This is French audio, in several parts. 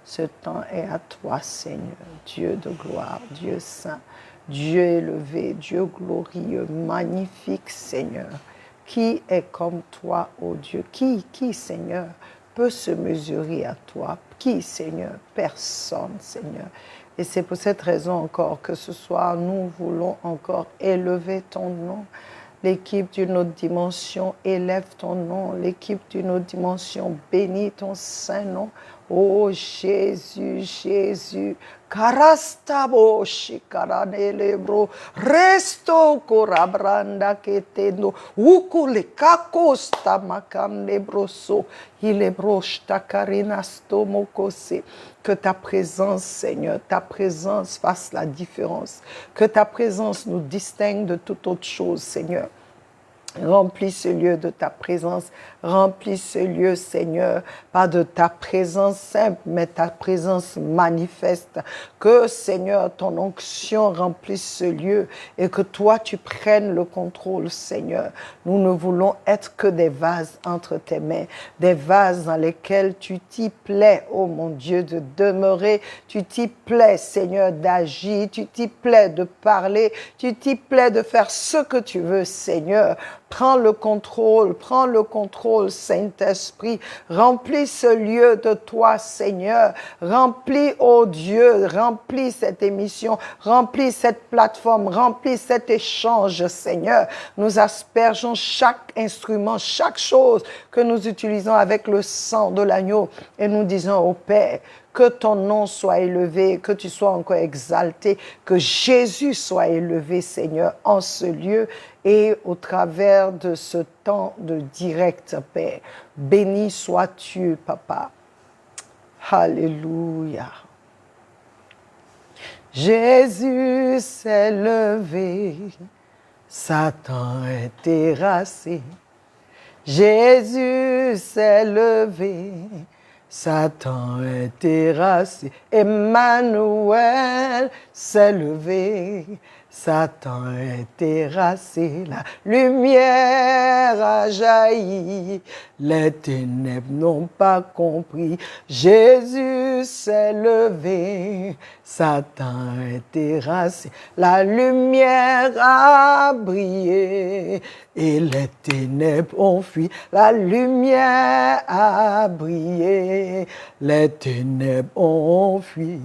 Ce temps est à toi, Seigneur, Dieu de gloire, Dieu saint, Dieu élevé, Dieu glorieux, magnifique, Seigneur. Qui est comme toi, ô Dieu? Qui, Seigneur, peut se mesurer à toi? Qui, Seigneur? Personne, Seigneur. Et c'est pour cette raison encore que ce soir, nous voulons encore élever ton nom. L'équipe d'une autre dimension élève ton nom. L'équipe d'une autre dimension bénit ton saint nom. Oh Jésus, Jésus. Karastabo shikaranelebro. Resto korabranda ketendo. Ukule kakosta makandebroso. Ilebroshta karinasto mokose. Que ta présence, Seigneur, ta présence fasse la différence. Que ta présence nous distingue de toute autre chose, Seigneur. Remplis ce lieu de ta présence. Remplis ce lieu, Seigneur, pas de ta présence simple, mais ta présence manifeste. Que, Seigneur, ton onction remplisse ce lieu et que toi, tu prennes le contrôle, Seigneur. Nous ne voulons être que des vases entre tes mains, des vases dans lesquels tu t'y plais, oh mon Dieu, de demeurer. Tu t'y plais, Seigneur, d'agir. Tu t'y plais de parler. Tu t'y plais de faire ce que tu veux, Seigneur. Prends le contrôle, Saint-Esprit. Remplis ce lieu de toi, Seigneur. Remplis, oh Dieu, remplis cette émission, remplis cette plateforme, remplis cet échange, Seigneur. Nous aspergeons chaque instrument, chaque chose que nous utilisons avec le sang de l'agneau et nous disons au Père, que ton nom soit élevé, que tu sois encore exalté, que Jésus soit élevé, Seigneur, en ce lieu et au travers de ce temps de direct, Père. Béni sois-tu, Papa. Alléluia. Jésus s'est levé, Satan est terrassé. Jésus s'est levé, Satan est terrassé. Emmanuel s'est levé, Satan est terrassé. La lumière a jailli, les ténèbres n'ont pas compris. Jésus s'est levé, Satan est terrassé. La lumière a brillé et les ténèbres ont fui. La lumière a brillé, les ténèbres ont fui.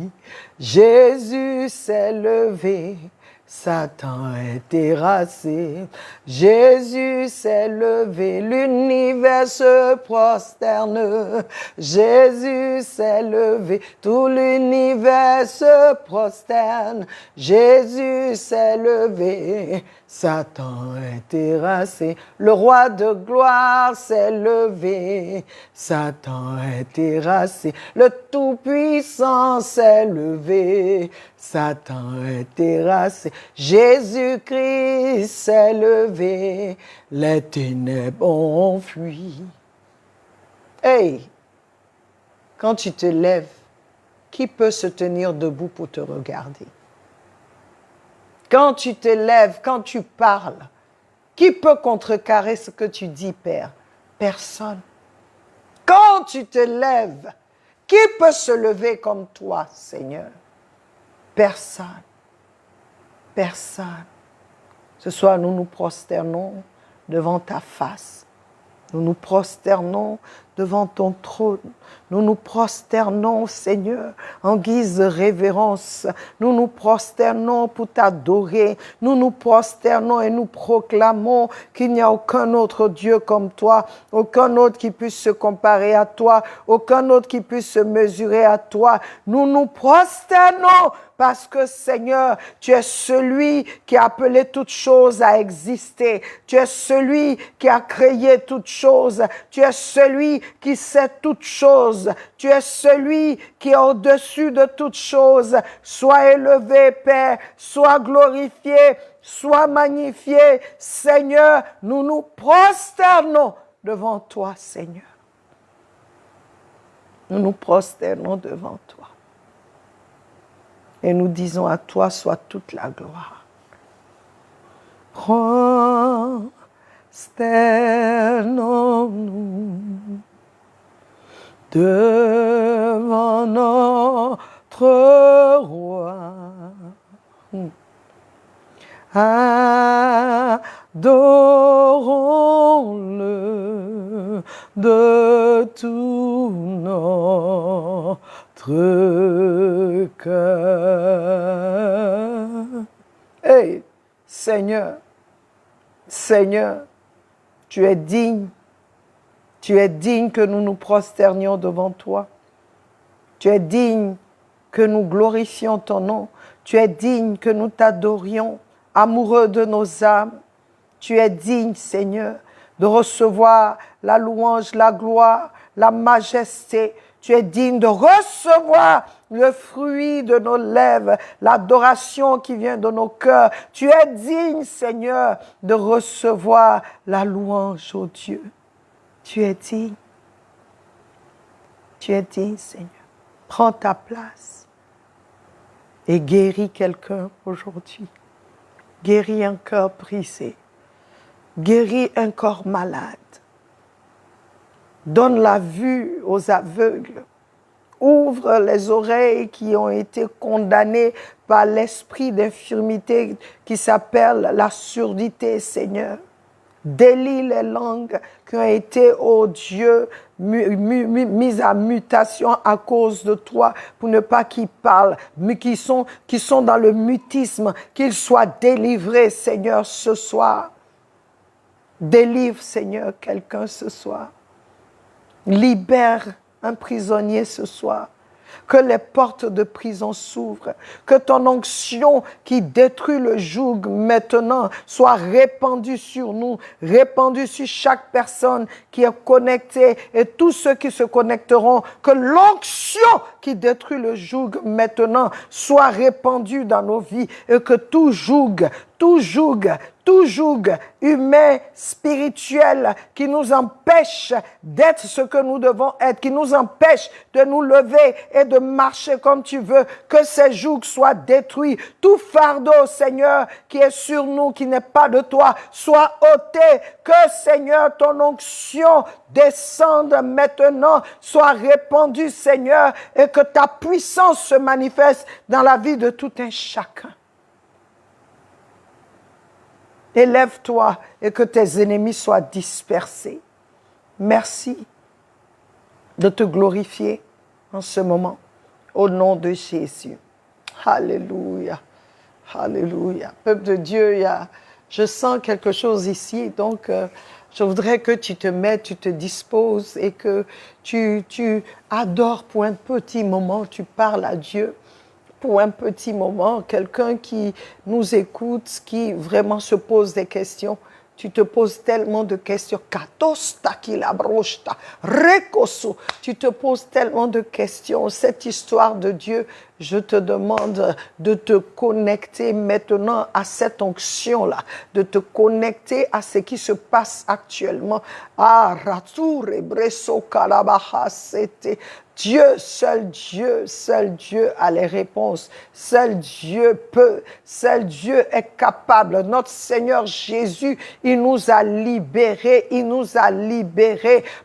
Jésus s'est levé, Satan est terrassé. Jésus s'est levé, l'univers se prosterne. Jésus s'est levé, tout l'univers se prosterne. Jésus s'est levé, Satan est terrassé. Le roi de gloire s'est levé, Satan est terrassé. Le Tout-Puissant s'est levé, Satan est terrassé. Jésus-Christ s'est levé, les ténèbres ont fui. Hey, quand tu te lèves, qui peut se tenir debout pour te regarder? Quand tu te lèves, quand tu parles, qui peut contrecarrer ce que tu dis, Père? Personne. Quand tu te lèves, qui peut se lever comme toi, Seigneur? Personne. Personne. Ce soir, nous nous prosternons devant ta face. Nous nous prosternons devant ton trône. Nous nous prosternons, Seigneur, en guise de révérence. Nous nous prosternons pour t'adorer. Nous nous prosternons et nous proclamons qu'il n'y a aucun autre Dieu comme toi, aucun autre qui puisse se comparer à toi, aucun autre qui puisse se mesurer à toi. Nous nous prosternons parce que, Seigneur, tu es celui qui a appelé toutes choses à exister. Tu es celui qui a créé toutes choses. Tu es celui qui sait toutes choses. Tu es celui qui est au-dessus de toutes choses. Sois élevé, Père. Sois glorifié. Sois magnifié. Seigneur, nous nous prosternons devant toi, Seigneur. Nous nous prosternons devant toi. Et nous disons à toi soit toute la gloire. Prosternons-nous devant notre roi. Adorons-le de tout notre cœur. Hey, Seigneur, Seigneur, tu es digne. Tu es digne que nous nous prosternions devant toi. Tu es digne que nous glorifions ton nom. Tu es digne que nous t'adorions, amoureux de nos âmes. Tu es digne, Seigneur, de recevoir la louange, la gloire, la majesté. Tu es digne de recevoir le fruit de nos lèvres, l'adoration qui vient de nos cœurs. Tu es digne, Seigneur, de recevoir la louange, ô Dieu. Tu es digne. Tu es digne, Seigneur. Prends ta place et guéris quelqu'un aujourd'hui. Guéris un cœur brisé. Guéris un corps malade. Donne la vue aux aveugles. Ouvre les oreilles qui ont été condamnées par l'esprit d'infirmité qui s'appelle la surdité, Seigneur. Délie les langues qui ont été, oh Dieu, mises à mutation à cause de toi, pour ne pas qu'ils parlent, mais qui sont dans le mutisme, qu'ils soient délivrés, Seigneur, ce soir. Délivre, Seigneur, quelqu'un ce soir. Libère un prisonnier ce soir. Que les portes de prison s'ouvrent. Que ton onction qui détruit le joug maintenant soit répandue sur nous, répandue sur chaque personne qui est connectée et tous ceux qui se connecteront. Que l'onction qui détruit le joug maintenant soit répandue dans nos vies et que tout joug humain, spirituel, qui nous empêche d'être ce que nous devons être, qui nous empêche de nous lever et de marcher comme tu veux, que ces jougs soient détruits. Tout fardeau, Seigneur, qui est sur nous, qui n'est pas de toi, soit ôté. Que, Seigneur, ton onction descende maintenant, soit répandue, Seigneur, et que ta puissance se manifeste dans la vie de tout un chacun. Élève-toi et que tes ennemis soient dispersés. Merci de te glorifier en ce moment, au nom de Jésus. Alléluia, alléluia. Peuple de Dieu, je sens quelque chose ici, donc je voudrais que tu te mettes, tu te disposes et que tu adores pour un petit moment, tu parles à Dieu. Pour un petit moment, quelqu'un qui nous écoute, qui vraiment se pose des questions. Tu te poses tellement de questions. Tu te poses tellement de questions. Cette histoire de Dieu, je te demande de te connecter maintenant à cette onction-là, de te connecter à ce qui se passe actuellement. Ah, Ratur et Bresso Kalabaha, c'était Dieu, seul Dieu a les réponses. Seul Dieu peut, seul Dieu est capable. Notre Seigneur Jésus, il nous a libérés,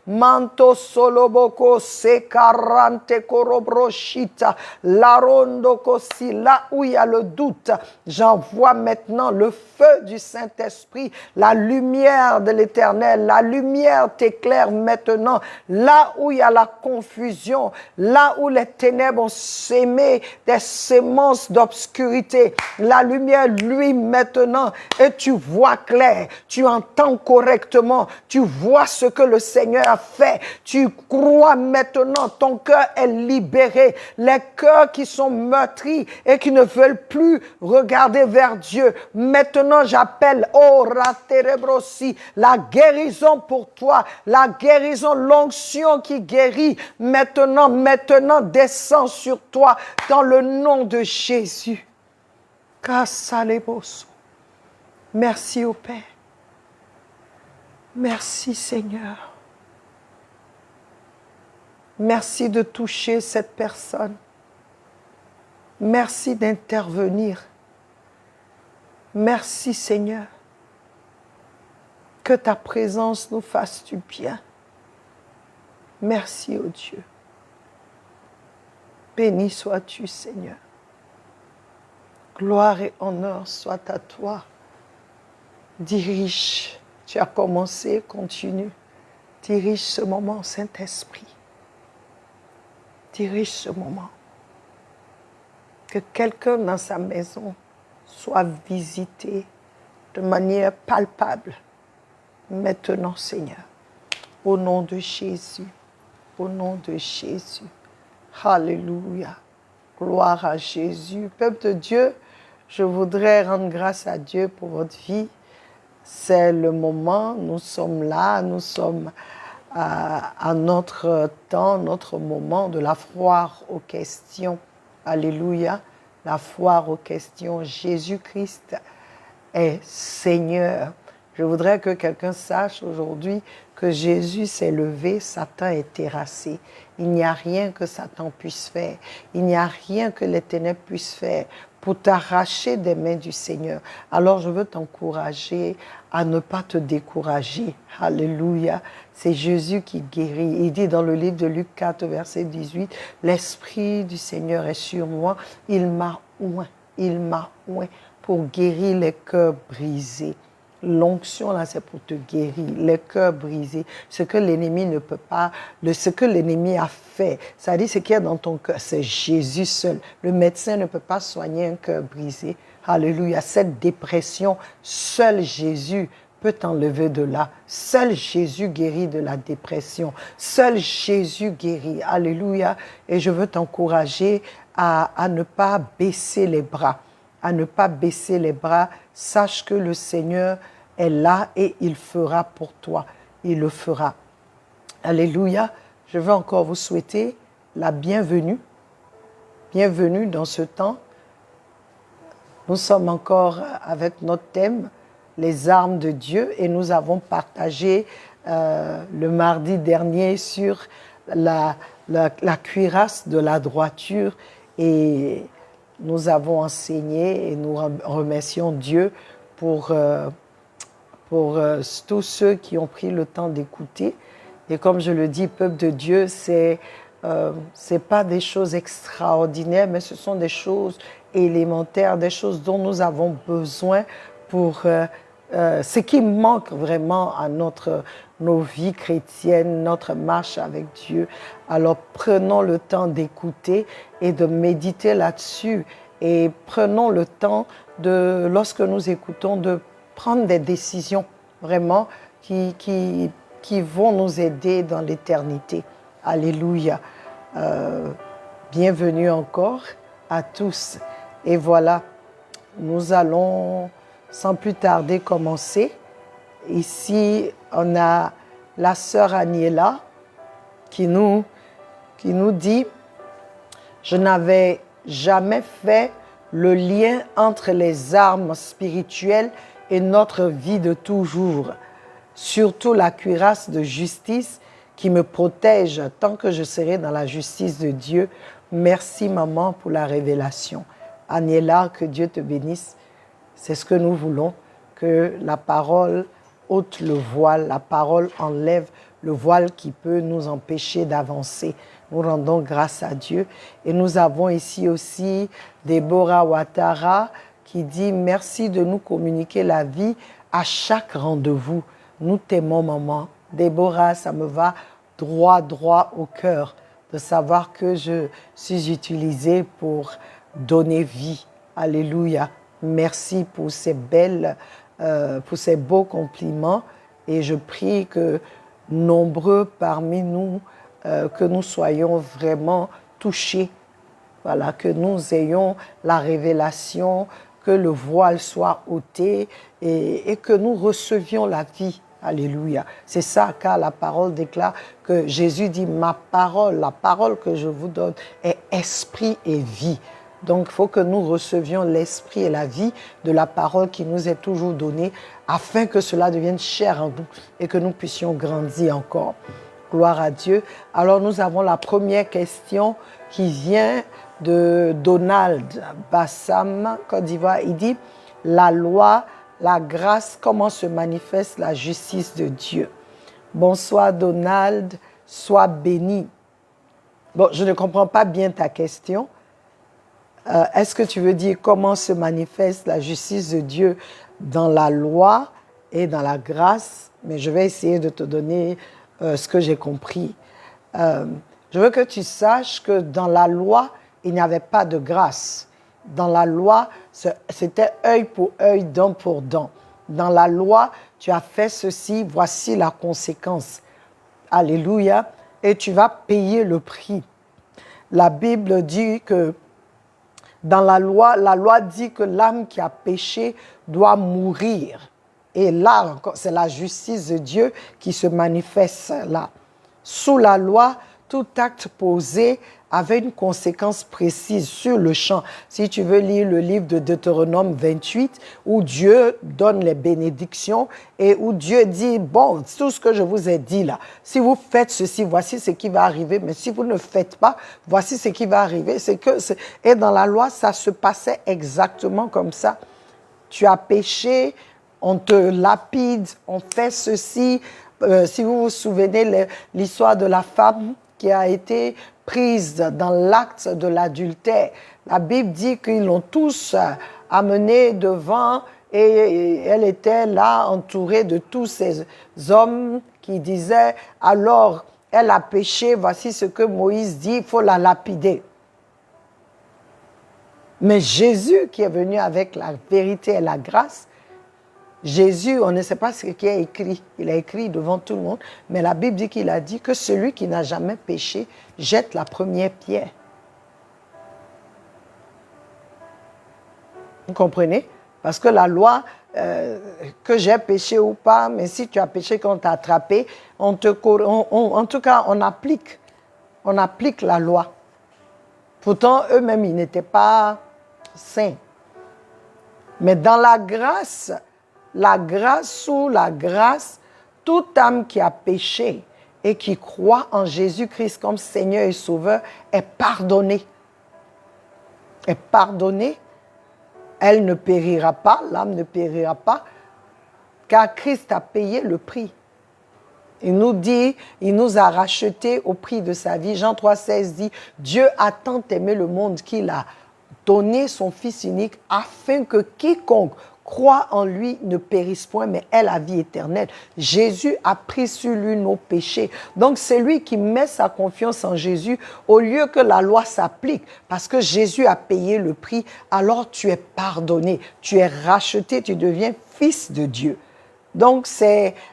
Manto soloboko se 40 korobroshita, larondo kosi, là où il y a le doute, j'envoie maintenant le feu du Saint-Esprit, la lumière de l'Éternel, la lumière t'éclaire maintenant, là où il y a la confusion, là où les ténèbres ont sémé des semences d'obscurité, la lumière, lui, maintenant, et tu vois clair, tu entends correctement, tu vois ce que le Seigneur a fait, tu crois maintenant, ton cœur est libéré, les cœurs qui sont meurtris et qui ne veulent plus regarder vers Dieu, maintenant j'appelle, oh, raterebrosi, la guérison pour toi, la guérison, l'onction qui guérit, maintenant descend sur toi dans le nom de Jésus. Merci au Père. Merci Seigneur. Merci de toucher cette personne. Merci d'intervenir. Merci Seigneur. Que ta présence nous fasse du bien. Merci, oh Dieu. Béni sois-tu, Seigneur. Gloire et honneur soient à toi. Dirige, tu as commencé, continue. Dirige ce moment, Saint-Esprit. Dirige ce moment. Que quelqu'un dans sa maison soit visité de manière palpable. Maintenant, Seigneur, au nom de Jésus, au nom de Jésus. Alléluia. Gloire à Jésus. Peuple de Dieu, je voudrais rendre grâce à Dieu pour votre vie. C'est le moment, nous sommes là, nous sommes à notre temps, notre moment de la foire aux questions. Alléluia. La foire aux questions. Jésus-Christ est Seigneur. Je voudrais que quelqu'un sache aujourd'hui que Jésus s'est levé, Satan est terrassé. Il n'y a rien que Satan puisse faire. Il n'y a rien que les ténèbres puissent faire pour t'arracher des mains du Seigneur. Alors je veux t'encourager à ne pas te décourager. Alléluia. C'est Jésus qui guérit. Il dit dans le livre de Luc 4, verset 18, « L'Esprit du Seigneur est sur moi. Il m'a oint pour guérir les cœurs brisés. » L'onction, là, c'est pour te guérir, les cœurs brisés, ce que l'ennemi ne peut pas, ce que l'ennemi a fait, c'est-à-dire ce qu'il y a dans ton cœur, c'est Jésus seul. Le médecin ne peut pas soigner un cœur brisé. Alléluia, cette dépression, seul Jésus peut t'enlever de là. Seul Jésus guérit de la dépression. Seul Jésus guérit. Alléluia. Et je veux t'encourager à ne pas baisser les bras. À ne pas baisser les bras. Sache que le Seigneur est là et il fera pour toi. Il le fera. Alléluia. Je veux encore vous souhaiter la bienvenue. Bienvenue dans ce temps. Nous sommes encore avec notre thème, les armes de Dieu, et nous avons partagé le mardi dernier sur la cuirasse de la droiture, et nous avons enseigné et nous remercions Dieu pour tous ceux qui ont pris le temps d'écouter. Et comme je le dis, peuple de Dieu, c'est pas des choses extraordinaires, mais ce sont des choses élémentaires, des choses dont nous avons besoin pour ce qui manque vraiment à nos vies chrétiennes, notre marche avec Dieu. Alors prenons le temps d'écouter et de méditer là-dessus, et prenons le temps lorsque nous écoutons, de prendre des décisions vraiment qui vont nous aider dans l'éternité. Alléluia. Bienvenue encore à tous. Et voilà, nous allons sans plus tarder commencer. Ici, on a la sœur Aniela qui nous dit « Je n'avais jamais fait le lien entre les armes spirituelles et notre vie de toujours, surtout la cuirasse de justice qui me protège tant que je serai dans la justice de Dieu. Merci maman pour la révélation. » Aniela, que Dieu te bénisse. C'est ce que nous voulons, que la parole ôte le voile, la parole enlève le voile qui peut nous empêcher d'avancer. Nous rendons grâce à Dieu. Et nous avons ici aussi Déborah Ouattara qui dit « Merci de nous communiquer la vie à chaque rendez-vous. Nous t'aimons, maman. » Déborah, ça me va droit au cœur de savoir que je suis utilisée pour donner vie. Alléluia. Merci pour ces beaux compliments, et je prie que nombreux parmi nous, que nous soyons vraiment touchés. Voilà, que nous ayons la révélation, que le voile soit ôté et que nous recevions la vie. Alléluia. C'est ça, car la parole déclare que Jésus dit « Ma parole, la parole que je vous donne est esprit et vie ». Donc, il faut que nous recevions l'esprit et la vie de la parole qui nous est toujours donnée, afin que cela devienne chair en nous et que nous puissions grandir encore. Gloire à Dieu. Alors, nous avons la première question qui vient de Donald Bassam, Côte d'Ivoire. Il dit « La loi, la grâce, comment se manifeste la justice de Dieu ?» Bonsoir Donald, sois béni. Bon, je ne comprends pas bien ta question. Est-ce que tu veux dire comment se manifeste la justice de Dieu dans la loi et dans la grâce? Mais je vais essayer de te donner ce que j'ai compris. Je veux que tu saches que dans la loi, il n'y avait pas de grâce. Dans la loi, c'était œil pour œil, dent pour dent. Dans la loi, tu as fait ceci, voici la conséquence. Alléluia. Et tu vas payer le prix. La Bible dit que dans la loi dit que l'âme qui a péché doit mourir. Et là, c'est la justice de Dieu qui se manifeste là. Sous la loi, tout acte posé avait une conséquence précise sur le champ. Si tu veux lire le livre de Deutéronome 28, où Dieu donne les bénédictions et où Dieu dit, bon, tout ce que je vous ai dit là, si vous faites ceci, voici ce qui va arriver, mais si vous ne faites pas, voici ce qui va arriver. Et dans la loi, ça se passait exactement comme ça. Tu as péché, on te lapide, on fait ceci. Si vous vous souvenez l'histoire de la femme qui a été prise dans l'acte de l'adultère, la Bible dit qu'ils l'ont tous amenée devant et elle était là entourée de tous ces hommes qui disaient alors elle a péché, voici ce que Moïse dit, il faut la lapider. Mais Jésus qui est venu avec la vérité et la grâce, Jésus, on ne sait pas ce qu'il a écrit. Il a écrit devant tout le monde, mais la Bible dit qu'il a dit que celui qui n'a jamais péché jette la première pierre. Vous comprenez? Parce que la loi, que j'ai péché ou pas, mais si tu as péché qu'on t'a attrapé, en tout cas, on applique la loi. Pourtant, eux-mêmes, ils n'étaient pas saints. Mais dans la grâce, sous la grâce, toute âme qui a péché et qui croit en Jésus-Christ comme Seigneur et Sauveur est pardonnée. Est pardonnée. Elle ne périra pas, l'âme ne périra pas, car Christ a payé le prix. Il nous dit, il nous a rachetés au prix de sa vie. Jean 3,16 dit, Dieu a tant aimé le monde qu'il a donné son Fils unique afin que quiconque croit en lui ne périsse point, mais ait la vie éternelle. Jésus a pris sur lui nos péchés. Donc, c'est lui qui met sa confiance en Jésus au lieu que la loi s'applique. Parce que Jésus a payé le prix, alors tu es pardonné, tu es racheté, tu deviens fils de Dieu. Donc,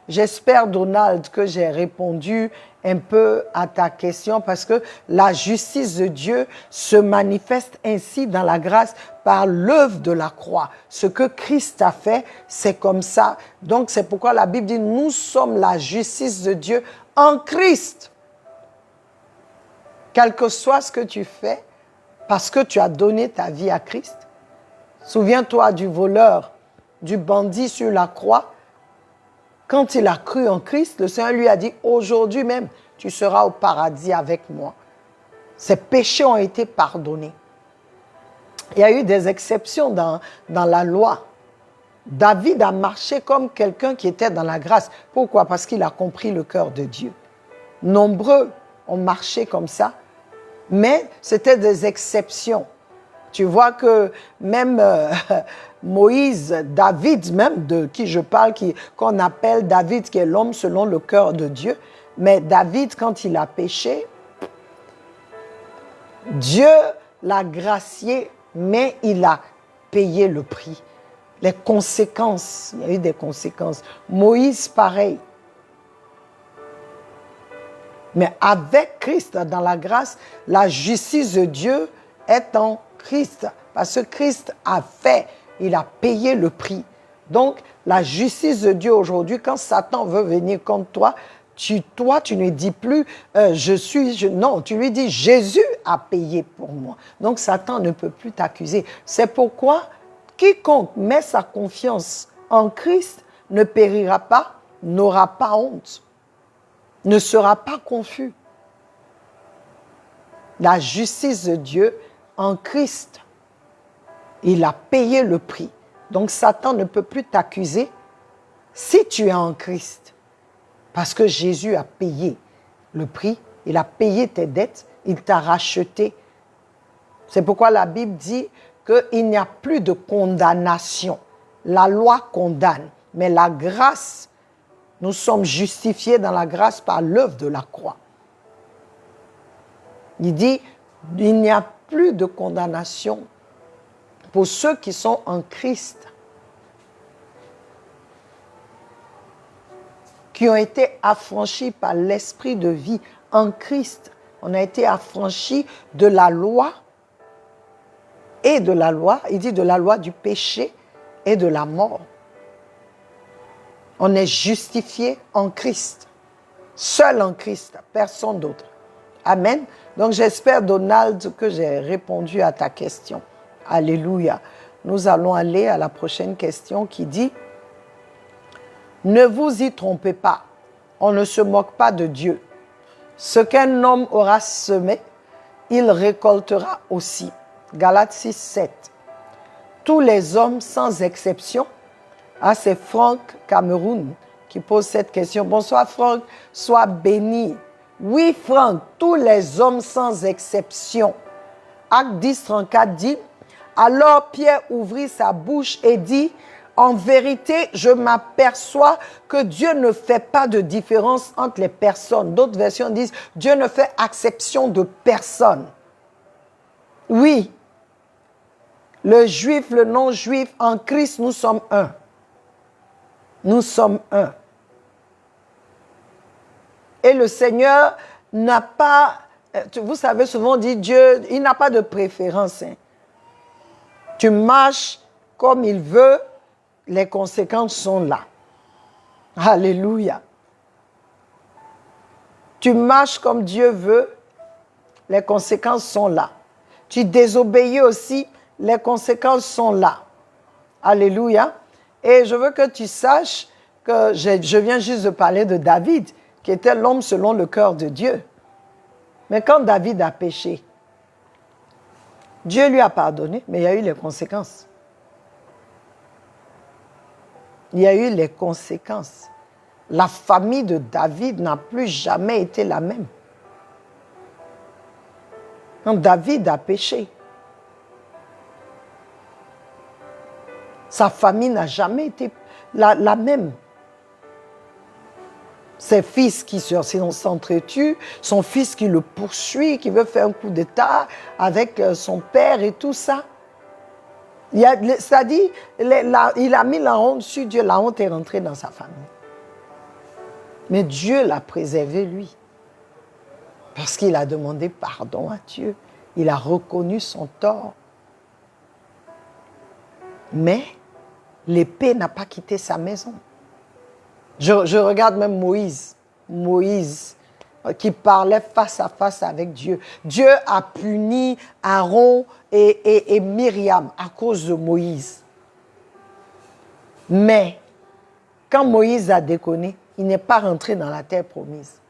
j'espère, Donald, que j'ai répondu un peu à ta question parce que la justice de Dieu se manifeste ainsi dans la grâce par l'œuvre de la croix. Ce que Christ a fait, c'est comme ça. Donc, c'est pourquoi la Bible dit, nous sommes la justice de Dieu en Christ. Quel que soit ce que tu fais, parce que tu as donné ta vie à Christ. Souviens-toi du voleur, du bandit sur la croix. Quand il a cru en Christ, le Seigneur lui a dit, aujourd'hui même, tu seras au paradis avec moi. Ses péchés ont été pardonnés. Il y a eu des exceptions dans la loi. David a marché comme quelqu'un qui était dans la grâce. Pourquoi? Parce qu'il a compris le cœur de Dieu. Nombreux ont marché comme ça, mais c'était des exceptions. Tu vois que même Moïse, David même, de qui je parle, qu'on appelle David, qui est l'homme selon le cœur de Dieu, mais David, quand il a péché, Dieu l'a gracié, mais il a payé le prix. Les conséquences, il y a eu des conséquences. Moïse, pareil. Mais avec Christ, dans la grâce, la justice de Dieu est en Christ. Parce que Christ a fait, il a payé le prix. Donc, la justice de Dieu aujourd'hui, quand Satan veut venir contre toi, tu ne dis plus non, tu lui dis Jésus a payé pour moi. Donc Satan ne peut plus t'accuser. C'est pourquoi quiconque met sa confiance en Christ ne périra pas, n'aura pas honte, ne sera pas confus. La justice de Dieu en Christ, il a payé le prix. Donc Satan ne peut plus t'accuser si tu es en Christ. Parce que Jésus a payé le prix, il a payé tes dettes, Il t'a racheté. C'est pourquoi la Bible dit qu'il n'y a plus de condamnation. La loi condamne, mais la grâce, nous sommes justifiés dans la grâce par l'œuvre de la croix. Il dit, il n'y a plus de condamnation pour ceux qui sont en Christ, qui ont été affranchis par l'esprit de vie en Christ. On a été affranchis de la loi et de la loi, il dit de la loi du péché et de la mort. On est justifié en Christ, seul en Christ, personne d'autre. Amen. Donc j'espère, Donald, que j'ai répondu à ta question. Alléluia. Nous allons aller à la prochaine question qui dit « Ne vous y trompez pas, on ne se moque pas de Dieu. Ce qu'un homme aura semé, il récoltera aussi. » Galates 6, 7. Tous les hommes, sans exception, c'est Franck Cameroun qui pose cette question. Bonsoir Franck, sois béni. Oui Franck, tous les hommes sans exception. Acte 10, 34 dit, alors Pierre ouvrit sa bouche et dit, en vérité, je m'aperçois que Dieu ne fait pas de différence entre les personnes. D'autres versions disent, Dieu ne fait exception de personne. Oui, le juif, le non-juif, en Christ, nous sommes un. Nous sommes un. Et le Seigneur n'a pas, vous savez, souvent on dit Dieu, il n'a pas de préférence. Hein. Tu marches comme il veut, les conséquences sont là. Alléluia. Tu marches comme Dieu veut, les conséquences sont là. Tu désobéis aussi, les conséquences sont là. Alléluia. Et je veux que tu saches que je viens juste de parler de David, qui était l'homme selon le cœur de Dieu. Mais quand David a péché, Dieu lui a pardonné, mais il y a eu les conséquences. Il y a eu les conséquences. La famille de David n'a plus jamais été la même. Quand David a péché, sa famille n'a jamais été la même. Ses fils qui s'entretuent, son fils qui le poursuit, qui veut faire un coup d'état avec son père et tout ça. C'est-à-dire, il a mis la honte sur Dieu, la honte est rentrée dans sa famille. Mais Dieu l'a préservé, lui. Parce qu'il a demandé pardon à Dieu. Il a reconnu son tort. Mais l'épée n'a pas quitté sa maison. Je regarde même Moïse. Moïse qui parlait face à face avec Dieu. Dieu a puni Aaron et Myriam à cause de Moïse. Mais quand Moïse a déconné, il n'est pas rentré dans la terre promise.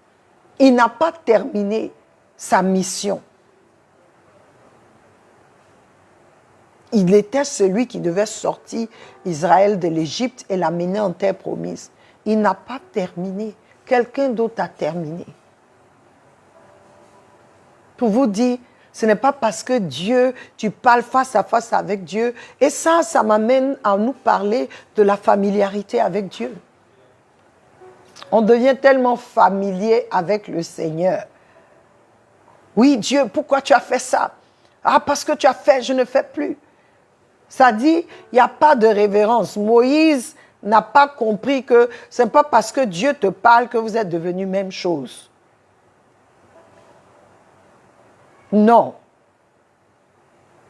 Il n'a pas terminé sa mission. Il était celui qui devait sortir Israël de l'Égypte et l'amener en terre promise. Il n'a pas terminé. Quelqu'un d'autre a terminé. Pour vous dire, ce n'est pas parce que Dieu, tu parles face à face avec Dieu. Et ça m'amène à nous parler de la familiarité avec Dieu. On devient tellement familier avec le Seigneur. Oui, Dieu, pourquoi tu as fait ça? Ah, parce que tu as fait, je ne fais plus. Ça dit, il n'y a pas de révérence. Moïse n'a pas compris que ce n'est pas parce que Dieu te parle que vous êtes devenus même chose. Non.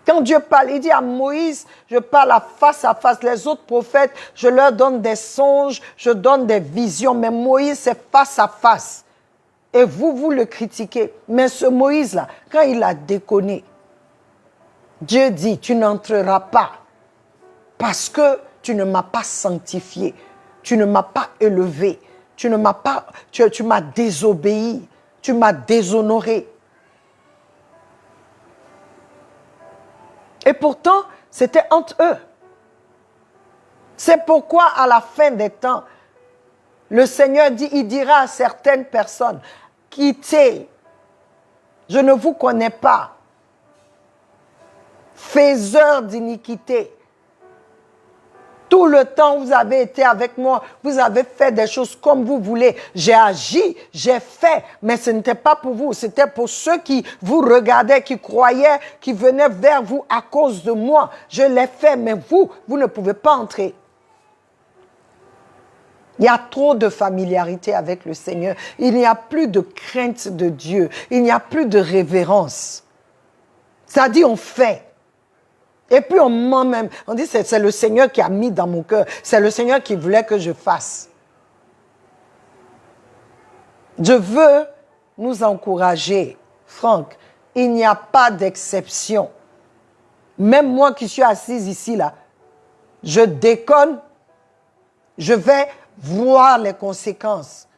Quand Dieu parle, il dit à Moïse, je parle à face. Les autres prophètes, je leur donne des songes, je donne des visions. Mais Moïse, c'est face à face. Et vous le critiquez. Mais ce Moïse-là, quand il a déconné, Dieu dit, tu n'entreras pas parce que tu ne m'as pas sanctifié, tu ne m'as pas élevé, tu m'as désobéi, tu m'as déshonoré. Et pourtant, c'était entre eux. C'est pourquoi à la fin des temps, le Seigneur dit, il dira à certaines personnes, quittez Je ne vous connais pas. Faiseurs d'iniquité. Tout le temps, vous avez été avec moi. Vous avez fait des choses comme vous voulez. J'ai agi, j'ai fait. Mais ce n'était pas pour vous. C'était pour ceux qui vous regardaient, qui croyaient, qui venaient vers vous à cause de moi. Je l'ai fait, mais vous ne pouvez pas entrer. Il y a trop de familiarité avec le Seigneur. Il n'y a plus de crainte de Dieu. Il n'y a plus de révérence. Ça dit, on fait. Et puis on ment même. On dit, c'est le Seigneur qui a mis dans mon cœur. C'est le Seigneur qui voulait que je fasse. Je veux nous encourager. Franck, il n'y a pas d'exception. Même moi qui suis assise ici, là, je déconne, je vais voir les conséquences.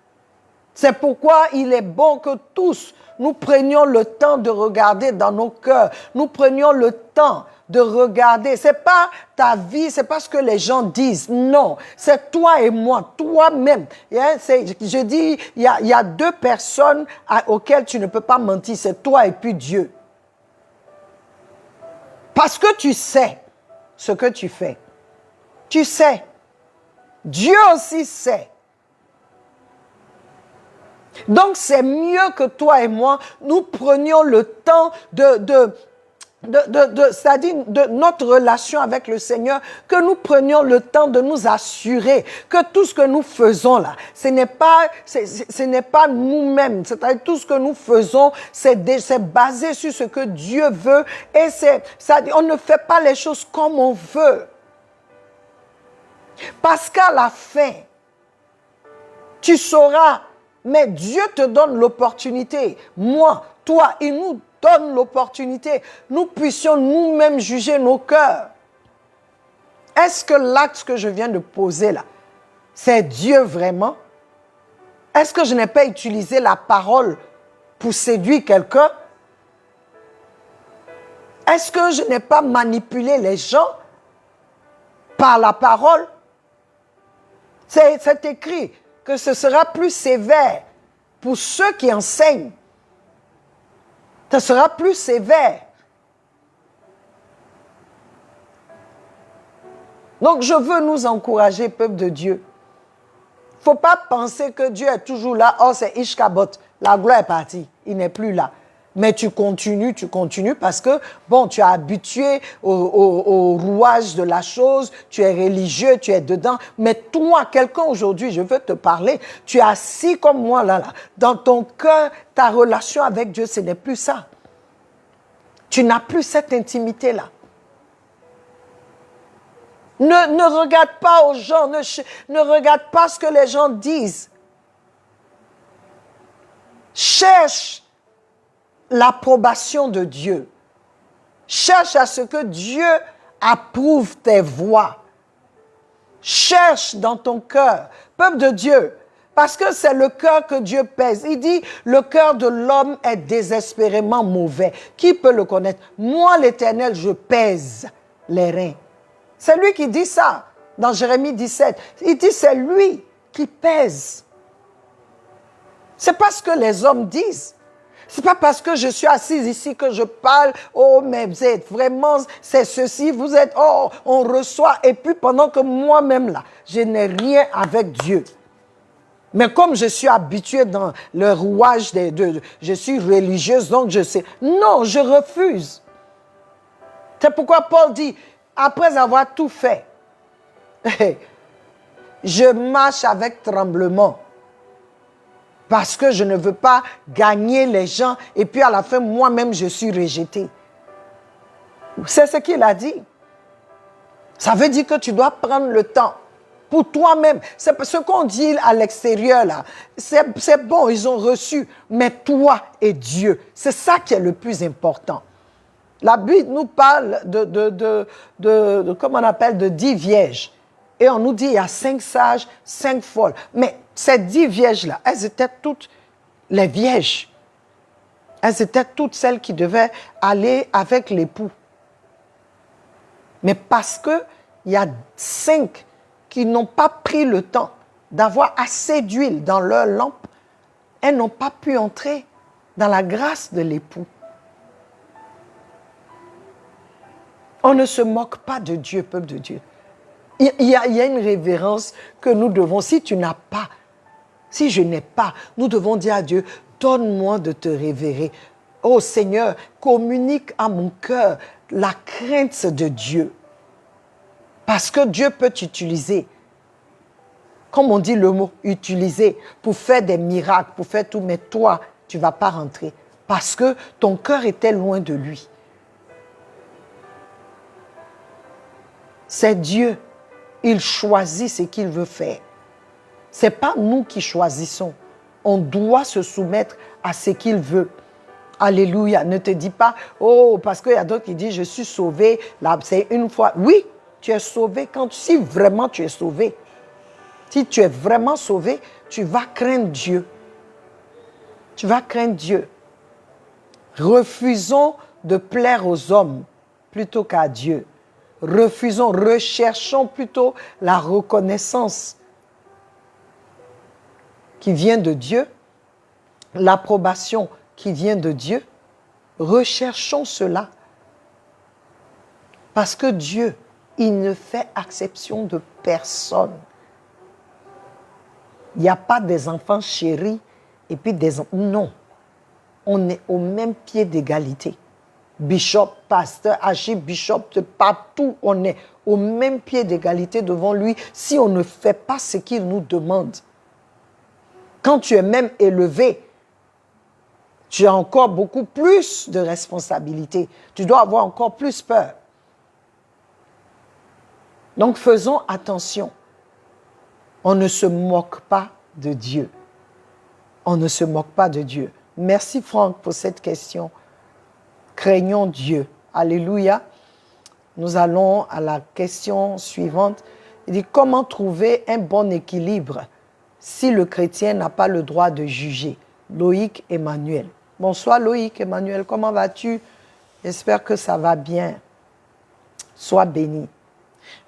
C'est pourquoi il est bon que tous, nous prenions le temps de regarder dans nos cœurs. Nous prenions le temps de regarder. Ce n'est pas ta vie, ce n'est pas ce que les gens disent. Non, c'est toi et moi, toi-même. Je dis, il y a deux personnes auxquelles tu ne peux pas mentir. C'est toi et puis Dieu. Parce que tu sais ce que tu fais. Tu sais. Dieu aussi sait. Donc, c'est mieux que toi et moi, nous prenions le temps c'est-à-dire de notre relation avec le Seigneur, que nous prenions le temps de nous assurer que tout ce que nous faisons là, ce n'est pas nous-mêmes. C'est-à-dire tout ce que nous faisons, c'est basé sur ce que Dieu veut. Et on ne fait pas les choses comme on veut. Parce qu'à la fin, tu sauras. Mais Dieu te donne l'opportunité. Moi, toi, il nous donne l'opportunité. Nous puissions nous-mêmes juger nos cœurs. Est-ce que l'acte que je viens de poser là, c'est Dieu vraiment? Est-ce que je n'ai pas utilisé la parole pour séduire quelqu'un? Est-ce que je n'ai pas manipulé les gens par la parole? C'est écrit que ce sera plus sévère pour ceux qui enseignent. Ce sera plus sévère. Donc, je veux nous encourager, peuple de Dieu. Il ne faut pas penser que Dieu est toujours là. Oh, c'est Ishkabot. La gloire est partie. Il n'est plus là. Mais tu continues parce que, bon, tu es habitué au rouage de la chose, tu es religieux, tu es dedans. Mais toi, quelqu'un aujourd'hui, je veux te parler, tu es assis comme moi là. Dans ton cœur, ta relation avec Dieu, ce n'est plus ça. Tu n'as plus cette intimité-là. Ne regarde pas aux gens, ne regarde pas ce que les gens disent. Cherche l'approbation de Dieu. Cherche à ce que Dieu approuve tes voies. Cherche dans ton cœur, peuple de Dieu, parce que c'est le cœur que Dieu pèse. Il dit, le cœur de l'homme est désespérément mauvais. Qui peut le connaître? Moi, l'Éternel, je pèse les reins. C'est lui qui dit ça dans Jérémie 17. Il dit, c'est lui qui pèse. C'est pas ce que les hommes disent. C'est pas parce que je suis assise ici que je parle, oh, mais vous êtes vraiment, c'est ceci, vous êtes, oh, on reçoit, et puis pendant que moi-même là, je n'ai rien avec Dieu. Mais comme je suis habituée dans le rouage je suis religieuse, donc je sais. Non, je refuse. C'est pourquoi Paul dit, après avoir tout fait, je marche avec tremblement. Parce que je ne veux pas gagner les gens et puis à la fin, moi-même, je suis rejeté. C'est ce qu'il a dit. Ça veut dire que tu dois prendre le temps pour toi-même. C'est ce qu'on dit à l'extérieur, là. C'est bon, ils ont reçu. Mais toi et Dieu, c'est ça qui est le plus important. La Bible nous parle comment on appelle, de 10 vierges. Et on nous dit, il y a 5 sages, 5 folles. Mais ces 10 vierges-là, elles étaient toutes les vierges. Elles étaient toutes celles qui devaient aller avec l'époux. Mais parce qu'il y a 5 qui n'ont pas pris le temps d'avoir assez d'huile dans leur lampe, elles n'ont pas pu entrer. dans la grâce de l'époux. On ne se moque pas de Dieu, peuple de Dieu. Il y a une révérence que nous devons, si tu n'as pas, si je n'ai pas, nous devons dire à Dieu, donne-moi de te révérer. Oh Seigneur, communique à mon cœur la crainte de Dieu. Parce que Dieu peut t'utiliser. Comme on dit le mot, utiliser, pour faire des miracles, pour faire tout, mais toi, tu ne vas pas rentrer. Parce que ton cœur était loin de lui. C'est Dieu. Il choisit ce qu'il veut faire. Ce n'est pas nous qui choisissons. On doit se soumettre à ce qu'il veut. Alléluia. Ne te dis pas, oh, parce qu'il y a d'autres qui disent, je suis sauvé. Là, c'est une fois. Oui, tu es sauvé si vraiment tu es sauvé. Si tu es vraiment sauvé, tu vas craindre Dieu. Tu vas craindre Dieu. Refusons de plaire aux hommes plutôt qu'à Dieu. Recherchons plutôt la reconnaissance qui vient de Dieu, l'approbation qui vient de Dieu. Recherchons cela. Parce que Dieu, il ne fait exception de personne. Il n'y a pas des enfants chéris et puis des enfants. Non. On est au même pied d'égalité. Bishop, pasteur, archibishop, partout, on est au même pied d'égalité devant lui si on ne fait pas ce qu'il nous demande. Quand tu es même élevé, tu as encore beaucoup plus de responsabilités. Tu dois avoir encore plus peur. Donc faisons attention. On ne se moque pas de Dieu. On ne se moque pas de Dieu. Merci Franck pour cette question. Craignons Dieu. Alléluia. Nous allons à la question suivante. Il dit, comment trouver un bon équilibre si le chrétien n'a pas le droit de juger? Loïc Emmanuel. Bonsoir Loïc Emmanuel, comment vas-tu? J'espère que ça va bien. Sois béni.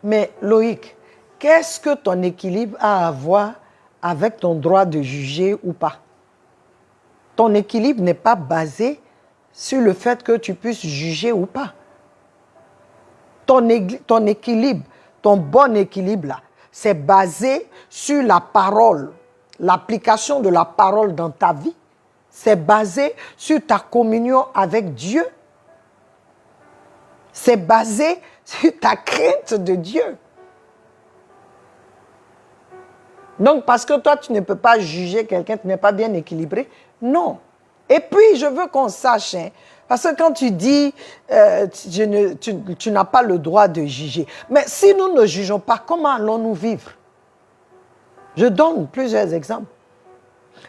Mais Loïc, qu'est-ce que ton équilibre a à voir avec ton droit de juger ou pas? Ton équilibre n'est pas basé sur le fait que tu puisses juger ou pas. Ton équilibre, ton bon équilibre là, c'est basé sur la parole, l'application de la parole dans ta vie. C'est basé sur ta communion avec Dieu. C'est basé sur ta crainte de Dieu. Donc, parce que toi, tu ne peux pas juger quelqu'un qui n'est pas bien équilibré, non. Et puis, je veux qu'on sache, hein, parce que quand tu dis, tu n'as pas le droit de juger. Mais si nous ne jugeons pas, comment allons-nous vivre? Je donne plusieurs exemples.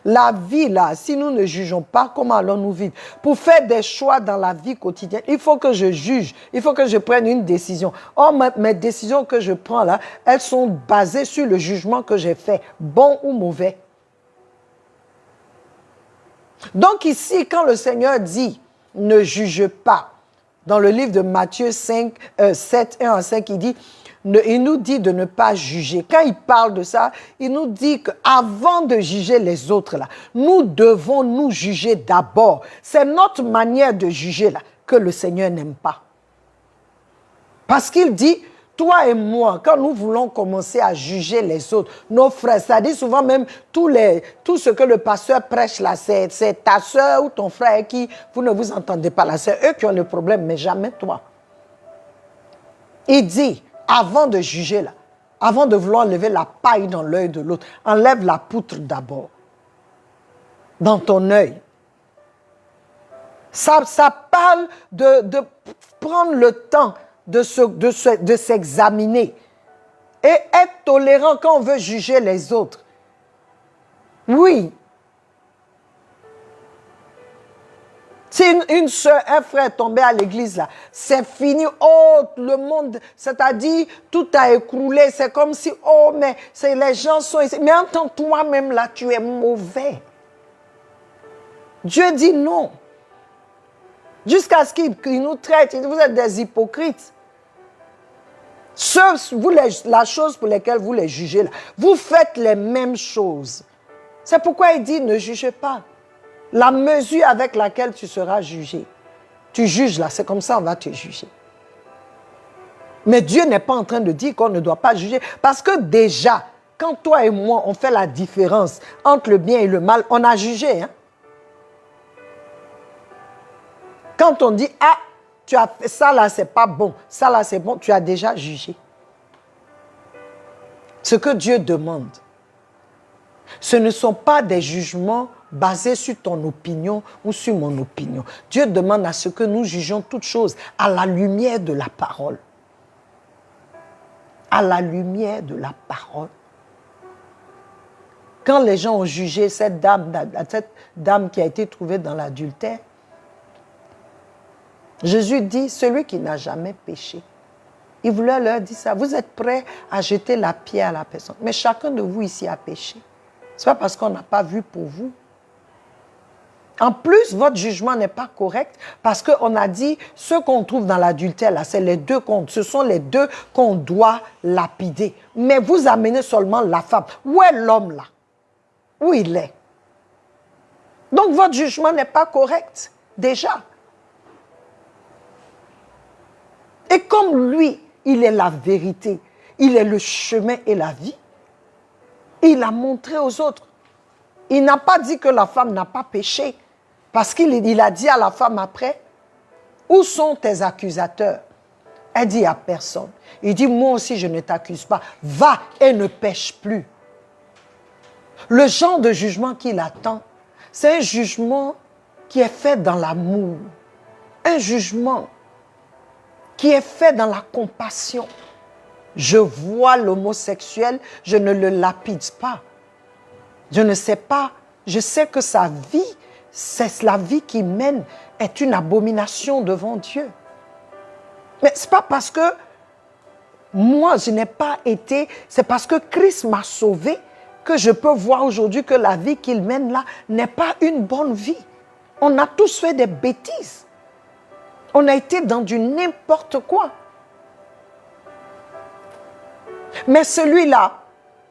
La vie, là, si nous ne jugeons pas, comment allons-nous vivre? Pour faire des choix dans la vie quotidienne, il faut que je juge, il faut que je prenne une décision. Or, mes décisions que je prends là, elles sont basées sur le jugement que j'ai fait, bon ou mauvais. Donc ici, quand le Seigneur dit « ne juge pas », dans le livre de Matthieu 7, 1 à 5, il dit il nous dit de ne pas juger. Quand il parle de ça, il nous dit qu'avant de juger les autres, là, nous devons nous juger d'abord. C'est notre manière de juger là, que le Seigneur n'aime pas. Parce qu'il dit, toi et moi, quand nous voulons commencer à juger les autres, nos frères, ça dit souvent même tout ce que le pasteur prêche là, c'est ta soeur ou ton frère qui, vous ne vous entendez pas là, c'est eux qui ont le problème, mais jamais toi. Il dit, avant de juger là, avant de vouloir enlever la paille dans l'œil de l'autre, enlève la poutre d'abord dans ton œil. Ça parle de prendre le temps de s'examiner et être tolérant quand on veut juger les autres. Oui. Si une soeur, un frère est tombé à l'église, là, c'est fini. Oh, le monde, c'est-à-dire, tout a écroulé. C'est comme si, oh, mais les gens sont ici. Mais en tant que toi-même, là, tu es mauvais. Dieu dit non. Jusqu'à ce qu'il nous traite. Il dit, vous êtes des hypocrites. La chose pour laquelle vous les jugez, là, vous faites les mêmes choses. C'est pourquoi il dit, ne jugez pas. La mesure avec laquelle tu seras jugé. Tu juges là, c'est comme ça on va te juger. Mais Dieu n'est pas en train de dire qu'on ne doit pas juger. Parce que déjà, quand toi et moi, on fait la différence entre le bien et le mal, on a jugé. Hein? Quand on dit, ah, tu as fait ça là, c'est pas bon, ça là, c'est bon, tu as déjà jugé. Ce que Dieu demande, ce ne sont pas des jugements basés sur ton opinion ou sur mon opinion. Dieu demande à ce que nous jugions toutes choses à la lumière de la parole. À la lumière de la parole. Quand les gens ont jugé cette dame qui a été trouvée dans l'adultère, Jésus dit, celui qui n'a jamais péché. Il voulait leur dire ça. Vous êtes prêts à jeter la pierre à la personne. Mais chacun de vous ici a péché. Ce n'est pas parce qu'on n'a pas vu pour vous. En plus, votre jugement n'est pas correct parce qu'on a dit, ceux qu'on trouve dans l'adultère, là, c'est les deux ce sont les deux qu'on doit lapider. Mais vous amenez seulement la femme. Où est l'homme là? Où il est? Donc votre jugement n'est pas correct, déjà. Et comme lui, il est la vérité, il est le chemin et la vie, il a montré aux autres. Il n'a pas dit que la femme n'a pas péché. Parce qu'il a dit à la femme après, où sont tes accusateurs? Elle dit à personne. Il dit, moi aussi je ne t'accuse pas. Va et ne pêche plus. Le genre de jugement qu'il attend, c'est un jugement qui est fait dans l'amour. Un jugement qui est fait dans la compassion. Je vois l'homosexuel, je ne le lapide pas. Je ne sais pas, je sais que sa vie, c'est la vie qu'il mène, est une abomination devant Dieu. Mais ce n'est pas parce que moi, je n'ai pas été, c'est parce que Christ m'a sauvé que je peux voir aujourd'hui que la vie qu'il mène là n'est pas une bonne vie. On a tous fait des bêtises. On a été dans du n'importe quoi. Mais celui-là,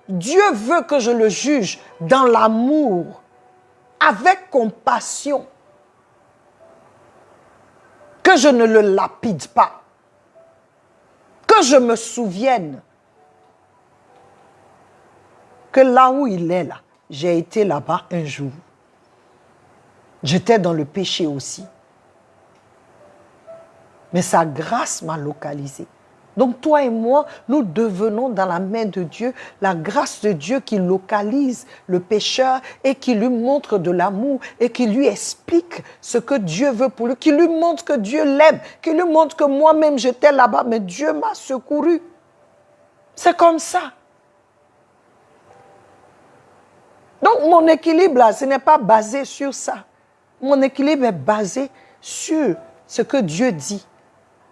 Dieu veut que je le juge dans l'amour, avec compassion, que je ne le lapide pas, que je me souvienne que là où il est là, j'ai été là-bas un jour. J'étais dans le péché aussi. Mais sa grâce m'a localisé. Donc toi et moi, nous devenons dans la main de Dieu, la grâce de Dieu qui localise le pécheur et qui lui montre de l'amour et qui lui explique ce que Dieu veut pour lui, qui lui montre que Dieu l'aime, qui lui montre que moi-même j'étais là-bas, mais Dieu m'a secouru. C'est comme ça. Donc mon équilibre là, ce n'est pas basé sur ça. Mon équilibre est basé sur ce que Dieu dit,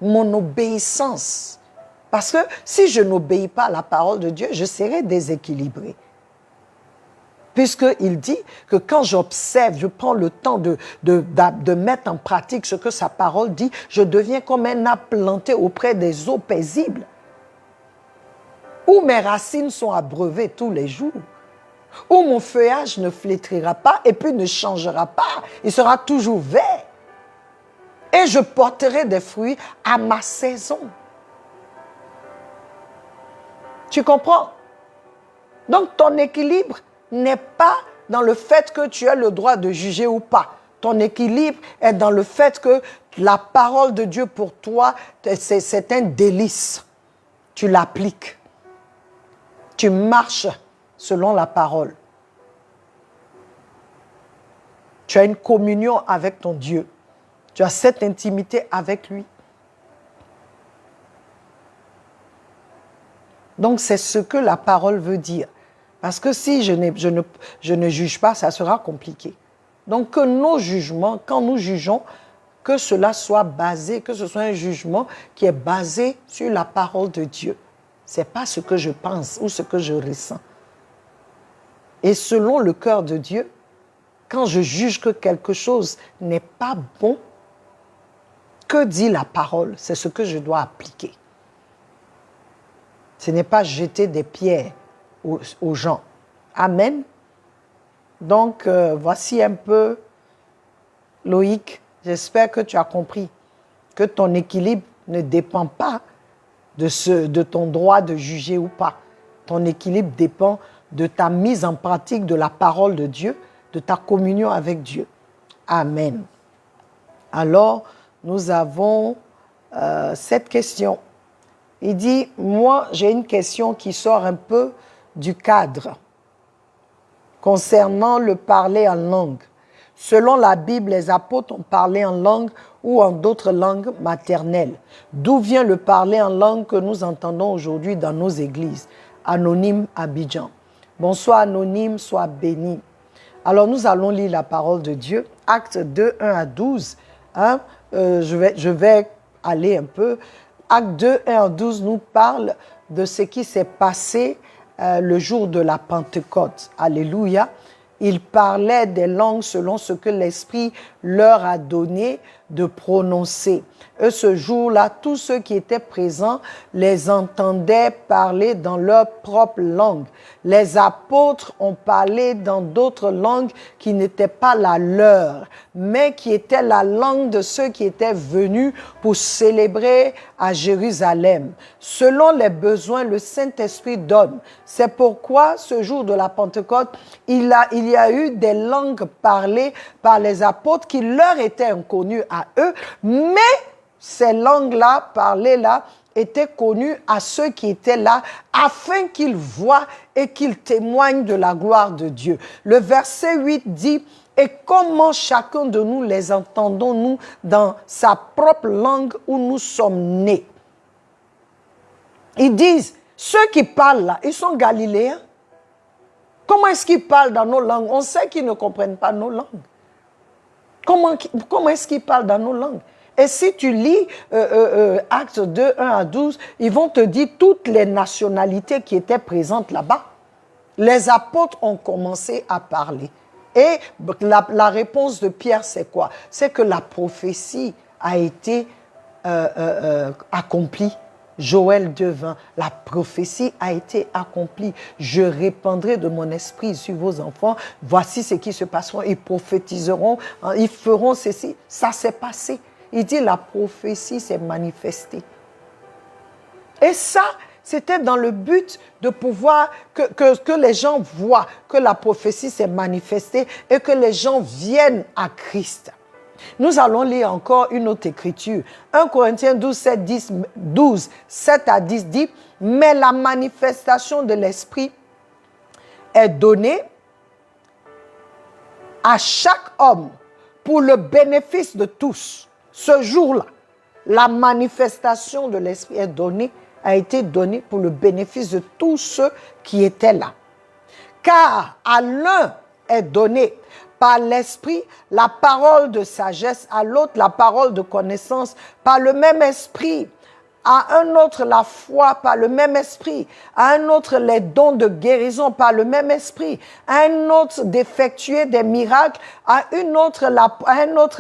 mon obéissance. Parce que si je n'obéis pas à la parole de Dieu, je serai déséquilibré. Puisqu'il dit que quand j'observe, je prends le temps de mettre en pratique ce que sa parole dit, je deviens comme un arbre planté auprès des eaux paisibles, où mes racines sont abreuvées tous les jours, où mon feuillage ne flétrira pas et puis ne changera pas, il sera toujours vert. Et je porterai des fruits à ma saison. Tu comprends? Donc ton équilibre n'est pas dans le fait que tu as le droit de juger ou pas. Ton équilibre est dans le fait que la parole de Dieu pour toi, c'est un délice. Tu l'appliques. Tu marches selon la parole. Tu as une communion avec ton Dieu. Tu as cette intimité avec lui. Donc, c'est ce que la parole veut dire. Parce que si je ne juge pas, ça sera compliqué. Donc, que nos jugements, quand nous jugeons, que cela soit basé, que ce soit un jugement qui est basé sur la parole de Dieu. Ce n'est pas ce que je pense ou ce que je ressens. Et selon le cœur de Dieu, quand je juge que quelque chose n'est pas bon, que dit la parole? C'est ce que je dois appliquer. Ce n'est pas jeter des pierres aux gens. Amen. Donc, voici un peu Loïc, j'espère que tu as compris que ton équilibre ne dépend pas de ton droit de juger ou pas. Ton équilibre dépend de ta mise en pratique de la parole de Dieu, de ta communion avec Dieu. Amen. Alors, nous avons cette question. Il dit, moi, j'ai une question qui sort un peu du cadre concernant le parler en langue. Selon la Bible, les apôtres ont parlé en langue ou en d'autres langues maternelles. D'où vient le parler en langue que nous entendons aujourd'hui dans nos églises? Anonyme Abidjan. Bonsoir Anonyme, sois béni. Alors nous allons lire la parole de Dieu. Actes 2, 1 à 12. Hein? Je vais aller un peu. Acte 2, 1 à 12 nous parle de ce qui s'est passé le jour de la Pentecôte. Alléluia. Ils parlaient des langues selon ce que l'Esprit leur a donné de prononcer. Et ce jour-là, tous ceux qui étaient présents les entendaient parler dans leur propre langue. Les apôtres ont parlé dans d'autres langues qui n'étaient pas la leur, mais qui étaient la langue de ceux qui étaient venus pour célébrer à Jérusalem. Selon les besoins, le Saint-Esprit donne. C'est pourquoi, ce jour de la Pentecôte, il y a eu des langues parlées par les apôtres qui leur étaient inconnues à eux, mais ces langues-là, parlées-là, étaient connues à ceux qui étaient là, afin qu'ils voient et qu'ils témoignent de la gloire de Dieu. Le verset 8 dit, « Et comment chacun de nous les entendons-nous dans sa propre langue où nous sommes nés ?» Ils disent, ceux qui parlent là, ils sont galiléens. Comment est-ce qu'ils parlent dans nos langues? On sait qu'ils ne comprennent pas nos langues. Comment est-ce qu'ils parlent dans nos langues? Et si tu lis Actes 2, 1 à 12, ils vont te dire toutes les nationalités qui étaient présentes là-bas. Les apôtres ont commencé à parler. Et la réponse de Pierre, c'est quoi? C'est que la prophétie a été accomplie. Joël 2:20, la prophétie a été accomplie. Je répandrai de mon esprit sur vos enfants. Voici ce qui se passera. Ils prophétiseront, ils feront ceci. Ça s'est passé. Il dit la prophétie s'est manifestée. Et ça, c'était dans le but de pouvoir que les gens voient que la prophétie s'est manifestée et que les gens viennent à Christ. Nous allons lire encore une autre écriture. 1 Corinthiens 12, 7 à 10 dit, « Mais la manifestation de l'Esprit est donnée à chaque homme pour le bénéfice de tous. » Ce jour-là, la manifestation de l'Esprit a été donnée pour le bénéfice de tous ceux qui étaient là. Car à l'un est donné par l'Esprit la parole de sagesse, à l'autre la parole de connaissance, par le même Esprit, à un autre la foi, par le même Esprit, à un autre les dons de guérison, par le même Esprit, à un autre d'effectuer des miracles, à un autre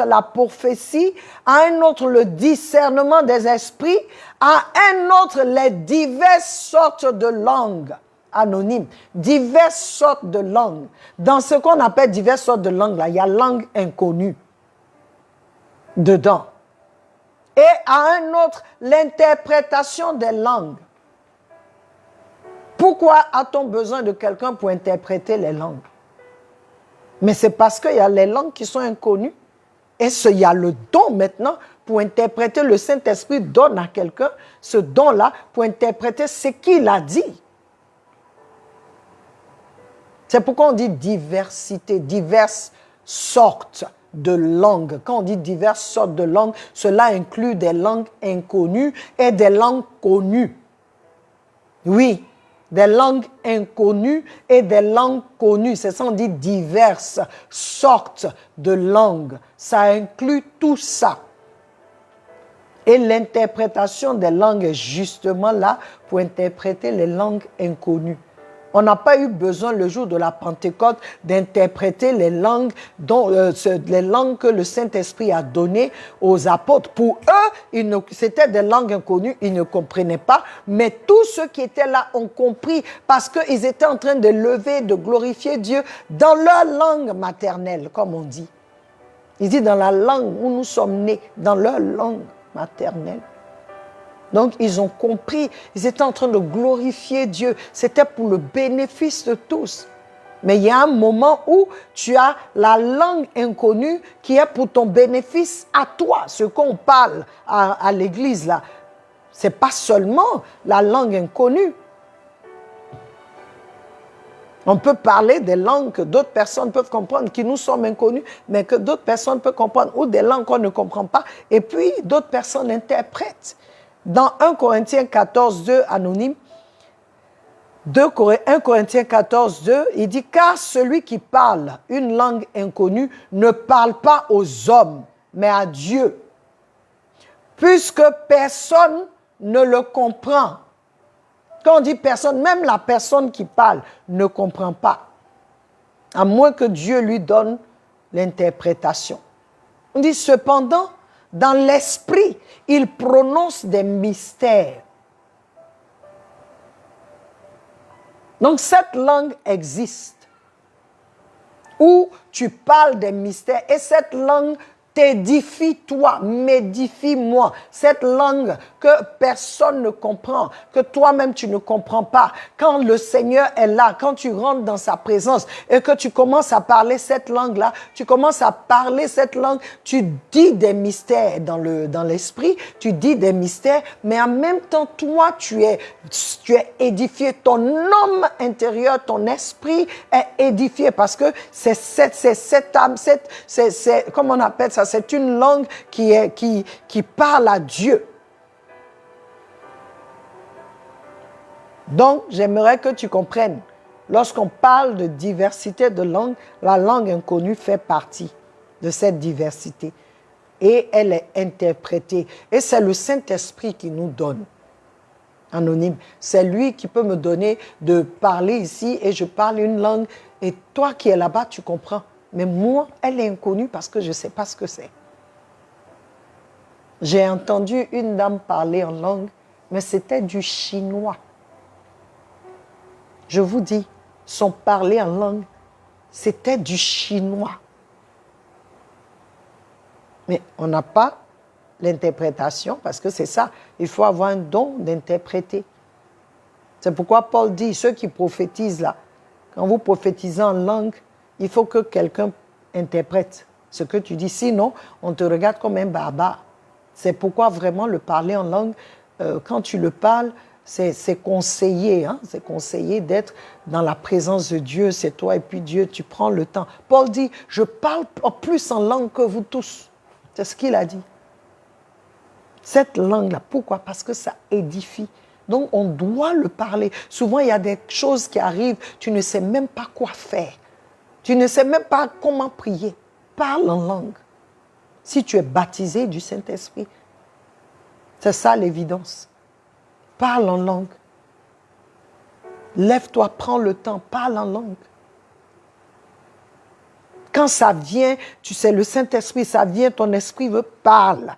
la prophétie, à un autre le discernement des esprits, à un autre les diverses sortes de langues. Anonyme, diverses sortes de langues. Dans ce qu'on appelle diverses sortes de langues, là, il y a langue inconnue dedans. Et à un autre, l'interprétation des langues. Pourquoi a-t-on besoin de quelqu'un pour interpréter les langues? Mais c'est parce qu'il y a les langues qui sont inconnues. Et il y a le don maintenant pour interpréter. Le Saint-Esprit donne à quelqu'un ce don-là pour interpréter ce qu'il a dit. C'est pourquoi on dit diversité, diverses sortes de langues. Quand on dit diverses sortes de langues, cela inclut des langues inconnues et des langues connues. Oui, des langues inconnues et des langues connues. C'est ça, on dit diverses sortes de langues. Ça inclut tout ça. Et l'interprétation des langues est justement là pour interpréter les langues inconnues. On n'a pas eu besoin le jour de la Pentecôte d'interpréter les langues, les langues que le Saint-Esprit a données aux apôtres. Pour eux, c'était des langues inconnues, ils ne comprenaient pas, mais tous ceux qui étaient là ont compris parce qu'ils étaient en train de lever, de glorifier Dieu dans leur langue maternelle, comme on dit. Il dit dans la langue où nous sommes nés, dans leur langue maternelle. Donc, ils ont compris, ils étaient en train de glorifier Dieu. C'était pour le bénéfice de tous. Mais il y a un moment où tu as la langue inconnue qui est pour ton bénéfice à toi. Ce qu'on parle à l'église, là, ce n'est pas seulement la langue inconnue. On peut parler des langues que d'autres personnes peuvent comprendre, qui nous sommes inconnues, mais que d'autres personnes peuvent comprendre, ou des langues qu'on ne comprend pas, et puis d'autres personnes interprètent. Dans 1 Corinthiens 14, 2, anonyme, 1 Corinthiens 14, 2, il dit « Car celui qui parle une langue inconnue ne parle pas aux hommes, mais à Dieu, puisque personne ne le comprend. » Quand on dit personne, même la personne qui parle ne comprend pas, à moins que Dieu lui donne l'interprétation. On dit cependant, dans l'esprit, il prononce des mystères. Donc cette langue existe, où tu parles des mystères, et cette langue t'édifie toi, m'édifie moi. Cette langue que personne ne comprend, que toi-même tu ne comprends pas. Quand le Seigneur est là, quand tu rentres dans sa présence et que tu commences à parler cette langue-là, tu commences à parler cette langue, tu dis des mystères dans l'esprit, tu dis des mystères, mais en même temps, toi, tu es édifié. Ton homme intérieur, ton esprit est édifié parce que c'est cette âme, comment on appelle ça? C'est une langue qui parle à Dieu. Donc, j'aimerais que tu comprennes, lorsqu'on parle de diversité de langues, la langue inconnue fait partie de cette diversité. Et elle est interprétée. Et c'est le Saint-Esprit qui nous donne. Anonyme. C'est lui qui peut me donner de parler ici et je parle une langue. Et toi qui es là-bas, tu comprends. Mais moi, elle est inconnue parce que je ne sais pas ce que c'est. J'ai entendu une dame parler en langue, mais c'était du chinois. Je vous dis, son parler en langue, c'était du chinois. Mais on n'a pas l'interprétation parce que c'est ça. Il faut avoir un don d'interpréter. C'est pourquoi Paul dit, ceux qui prophétisent là, quand vous prophétisez en langue, il faut que quelqu'un interprète ce que tu dis. Sinon, on te regarde comme un barbare. C'est pourquoi vraiment le parler en langue, quand tu le parles, c'est conseillé. Hein? C'est conseillé d'être dans la présence de Dieu. C'est toi et puis Dieu, tu prends le temps. Paul dit, je parle plus en langue que vous tous. C'est ce qu'il a dit. Cette langue-là, pourquoi? Parce que ça édifie. Donc, on doit le parler. Souvent, il y a des choses qui arrivent, tu ne sais même pas quoi faire. Tu ne sais même pas comment prier. Parle en langue. Si tu es baptisé du Saint-Esprit, c'est ça l'évidence. Parle en langue. Lève-toi, prends le temps, parle en langue. Quand ça vient, tu sais, le Saint-Esprit, ça vient, ton esprit veut parler.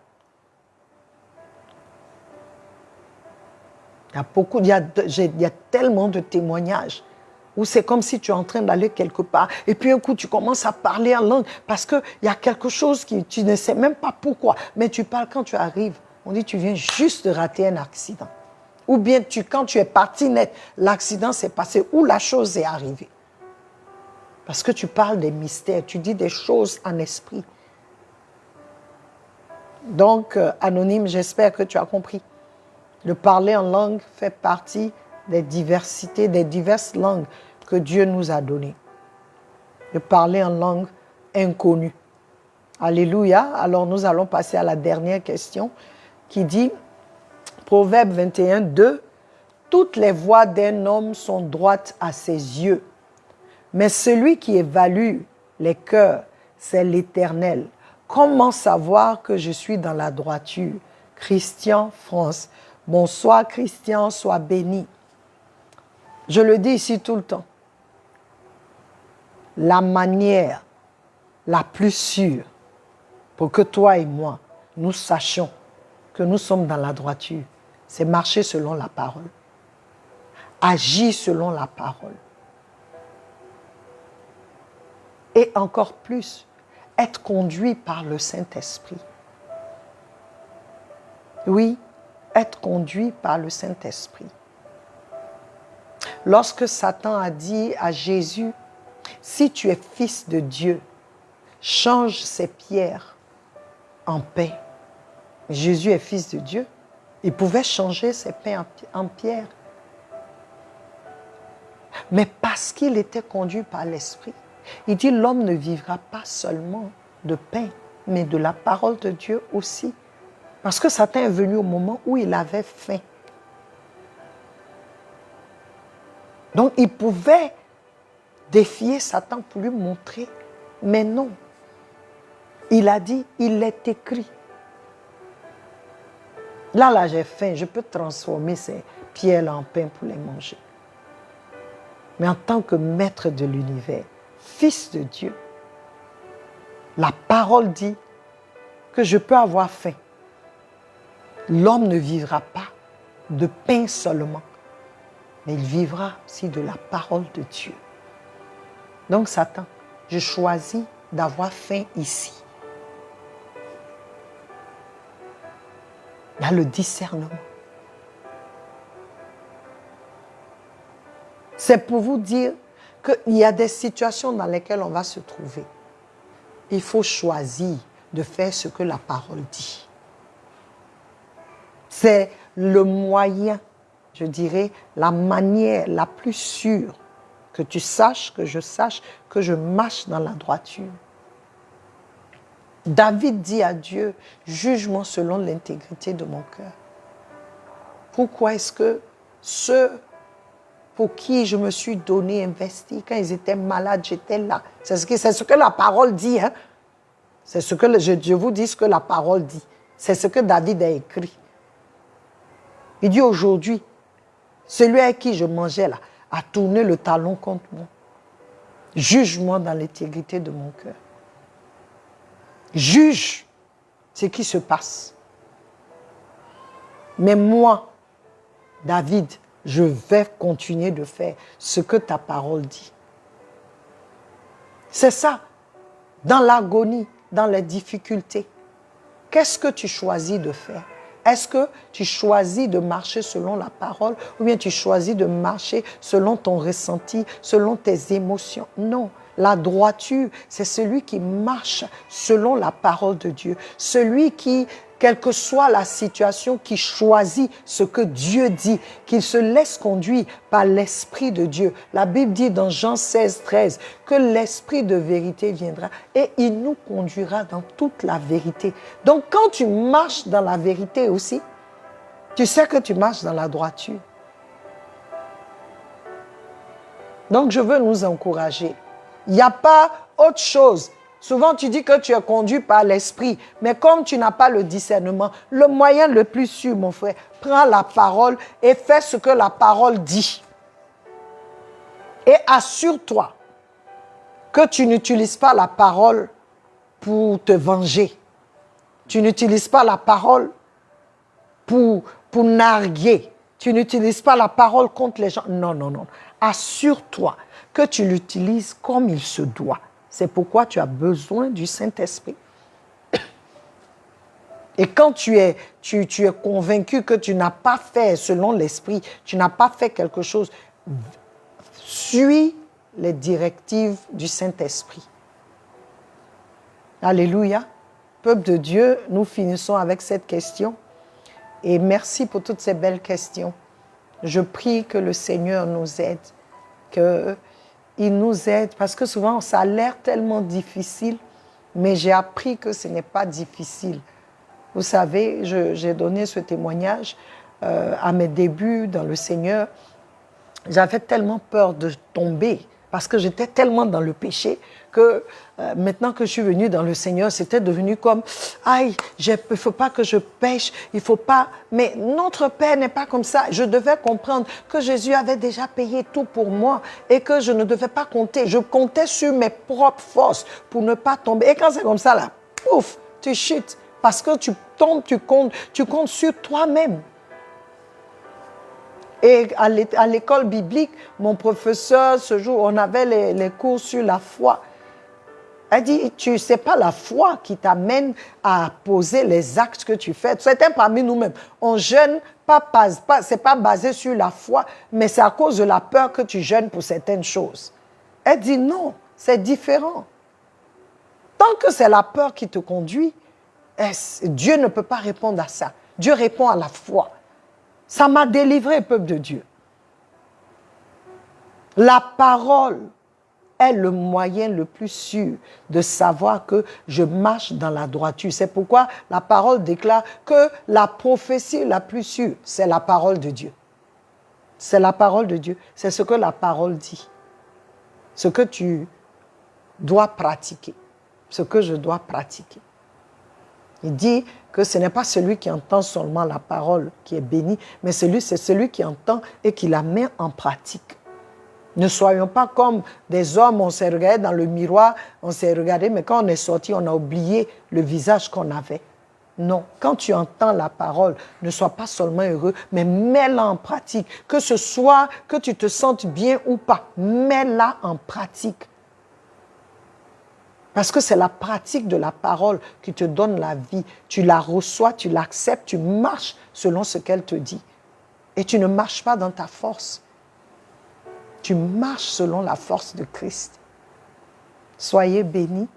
Il y a tellement de témoignages où c'est comme si tu es en train d'aller quelque part et puis un coup tu commences à parler en langue parce qu'il y a quelque chose que tu ne sais même pas pourquoi, mais tu parles quand tu arrives. On dit tu viens juste de rater un accident. Ou bien quand tu es parti net, l'accident s'est passé ou la chose est arrivée. Parce que tu parles des mystères, tu dis des choses en esprit. Donc, anonyme, j'espère que tu as compris. Le parler en langue fait partie des diversités, des diverses langues que Dieu nous a données. Le parler en langue inconnue. Alléluia. Alors nous allons passer à la dernière question qui dit, Proverbe 21, 2, « Toutes les voies d'un homme sont droites à ses yeux, mais celui qui évalue les cœurs, c'est l'Éternel. Comment savoir que je suis dans la droiture? » Christian, France. Bonsoir Christian, sois béni. Je le dis ici tout le temps. La manière la plus sûre pour que toi et moi, nous sachions que nous sommes dans la droiture, c'est marcher selon la parole. Agir selon la parole. Et encore plus, être conduit par le Saint-Esprit. Oui, être conduit par le Saint-Esprit. Lorsque Satan a dit à Jésus, si tu es fils de Dieu, change ces pierres en pain. Jésus est fils de Dieu. Il pouvait changer ces pains en pierre. Mais parce qu'il était conduit par l'Esprit, il dit l'homme ne vivra pas seulement de pain, mais de la parole de Dieu aussi. Parce que Satan est venu au moment où il avait faim. Donc il pouvait défier Satan pour lui montrer, mais non. Il a dit, il est écrit. Là, j'ai faim, je peux transformer ces pierres en pain pour les manger. Mais en tant que maître de l'univers, fils de Dieu, la parole dit que je peux avoir faim. L'homme ne vivra pas de pain seulement, mais il vivra aussi de la parole de Dieu. Donc Satan, je choisis d'avoir faim ici. Il y a le discernement. C'est pour vous dire qu'il y a des situations dans lesquelles on va se trouver. Il faut choisir de faire ce que la parole dit. C'est le moyen, je dirais, la manière la plus sûre que tu saches, que je marche dans la droiture. David dit à Dieu, juge-moi selon l'intégrité de mon cœur. Pourquoi est-ce que ceux pour qui je me suis donné, investi, quand ils étaient malades, j'étais là. C'est ce que la parole dit. Hein? C'est ce que je vous dis ce que la parole dit. C'est ce que David a écrit. Il dit aujourd'hui, celui avec qui je mangeais là, a tourné le talon contre moi. Juge-moi dans l'intégrité de mon cœur. Juge ce qui se passe. Mais moi, David, je vais continuer de faire ce que ta parole dit. C'est ça. Dans l'agonie, dans les difficultés, qu'est-ce que tu choisis de faire? Est-ce que tu choisis de marcher selon la parole ou bien tu choisis de marcher selon ton ressenti, selon tes émotions? Non. La droiture, c'est celui qui marche selon la parole de Dieu. Celui qui, quelle que soit la situation, qui choisit ce que Dieu dit, qu'il se laisse conduire par l'Esprit de Dieu. La Bible dit dans Jean 16, 13 que l'Esprit de vérité viendra et il nous conduira dans toute la vérité. Donc quand tu marches dans la vérité aussi, tu sais que tu marches dans la droiture. Donc je veux nous encourager. Il n'y a pas autre chose. Souvent, tu dis que tu es conduit par l'esprit, mais comme tu n'as pas le discernement, le moyen le plus sûr, mon frère, prends la parole et fais ce que la parole dit. Et assure-toi que tu n'utilises pas la parole pour te venger. Tu n'utilises pas la parole pour narguer. Tu n'utilises pas la parole contre les gens. Non, non, non. Assure-toi que tu l'utilises comme il se doit. C'est pourquoi tu as besoin du Saint-Esprit. Et quand tu es convaincu que tu n'as pas fait selon l'Esprit, tu n'as pas fait quelque chose, suis les directives du Saint-Esprit. Alléluia. Peuple de Dieu, nous finissons avec cette question. Et merci pour toutes ces belles questions. Je prie que le Seigneur nous aide, qu'il nous aide, parce que souvent ça a l'air tellement difficile, mais j'ai appris que ce n'est pas difficile. Vous savez, j'ai donné ce témoignage à mes débuts dans le Seigneur. J'avais tellement peur de tomber, parce que j'étais tellement dans le péché que maintenant que je suis venue dans le Seigneur, c'était devenu comme « Aïe, il ne faut pas que je pêche, il ne faut pas... » Mais notre Père n'est pas comme ça. Je devais comprendre que Jésus avait déjà payé tout pour moi et que je ne devais pas compter. Je comptais sur mes propres forces pour ne pas tomber. Et quand c'est comme ça, là, pouf, tu chutes. Parce que tu tombes, tu comptes sur toi-même. Et à l'école biblique, mon professeur, ce jour, on avait les cours sur la foi. Elle dit, c'est pas la foi qui t'amène à poser les actes que tu fais. Certains parmi nous-mêmes, on jeûne, c'est pas basé sur la foi, mais c'est à cause de la peur que tu jeûnes pour certaines choses. Elle dit non, c'est différent. Tant que c'est la peur qui te conduit, Dieu ne peut pas répondre à ça. Dieu répond à la foi. Ça m'a délivré, peuple de Dieu. La parole est le moyen le plus sûr de savoir que je marche dans la droiture. C'est pourquoi la parole déclare que la prophétie la plus sûre, c'est la parole de Dieu. C'est la parole de Dieu. C'est ce que la parole dit. Ce que tu dois pratiquer. Ce que je dois pratiquer. Il dit que ce n'est pas celui qui entend seulement la parole qui est béni, mais c'est celui qui entend et qui la met en pratique. Ne soyons pas comme des hommes, on s'est regardé dans le miroir, on s'est regardé, mais quand on est sorti, on a oublié le visage qu'on avait. Non, quand tu entends la parole, ne sois pas seulement heureux, mais mets-la en pratique. Que ce soit que tu te sentes bien ou pas, mets-la en pratique. Parce que c'est la pratique de la parole qui te donne la vie. Tu la reçois, tu l'acceptes, tu marches selon ce qu'elle te dit. Et tu ne marches pas dans ta force. Tu marches selon la force de Christ. Soyez bénis.